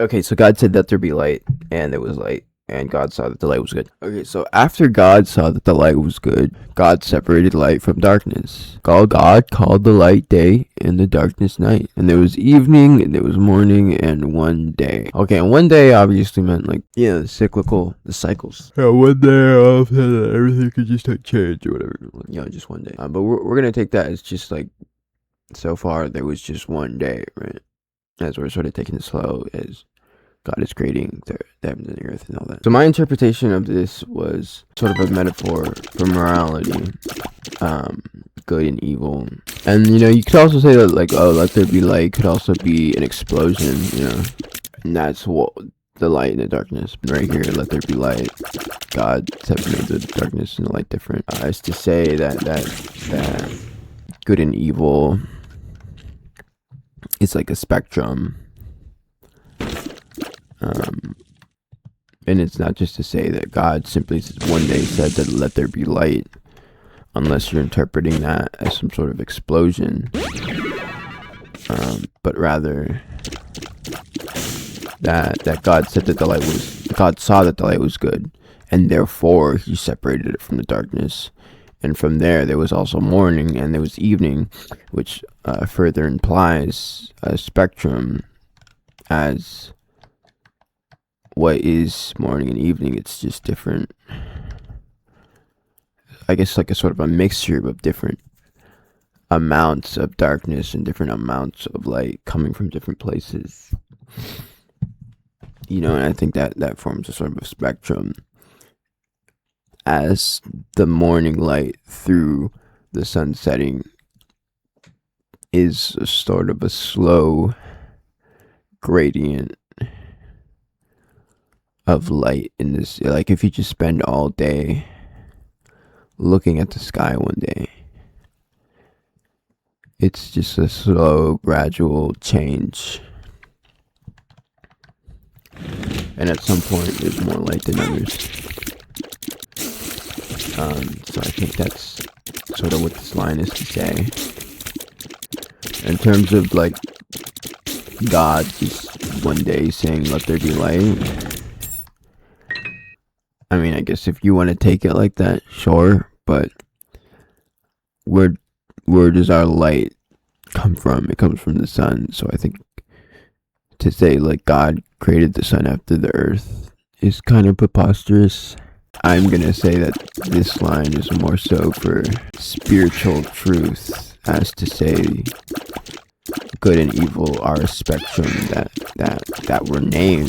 Okay, so God said that there be light, and there was light, and God saw that the light was good. Okay, so after God saw that the light was good, God separated light from darkness. God called the light day and the darkness night. And there was evening, and there was morning, and one day. Okay, and one day obviously meant like, the cyclical, the cycles. Yeah, one day all of a sudden everything could just like change or whatever. Just one day. But we're gonna take that as just like, so far there was just one day, right? As we're sort of taking it slow as God is creating the heavens and the earth and all that. So my interpretation of this was sort of a metaphor for morality, good and evil. And you could also say that like, oh, let there be light could also be an explosion, and that's what the light and the darkness. Right here, let there be light. God separated the darkness and the light different. As to say that good and evil is like a spectrum. And it's not just to say that God simply one day said that let there be light, unless you're interpreting that as some sort of explosion, but rather that God said that God saw that the light was good, and therefore he separated it from the darkness. And from there was also morning, and there was evening, which further implies a spectrum as what is morning and evening. It's just different, I guess, like a sort of a mixture of different amounts of darkness and different amounts of light coming from different places. And I think that forms a sort of a spectrum, as the morning light through the sun setting is a sort of a slow gradient of light in this. Like if you just spend all day looking at the sky one day, it's just a slow, gradual change. And at some point, there's more light than others. So I think that's sort of what this line is to say. In terms of like God just one day saying, let there be light. I mean, I guess if you want to take it like that, sure. But where does our light come from? It comes from the sun. So I think to say like God created the sun after the earth is kind of preposterous. I'm gonna say that this line is more so for spiritual truth, as to say good and evil are a spectrum that were named.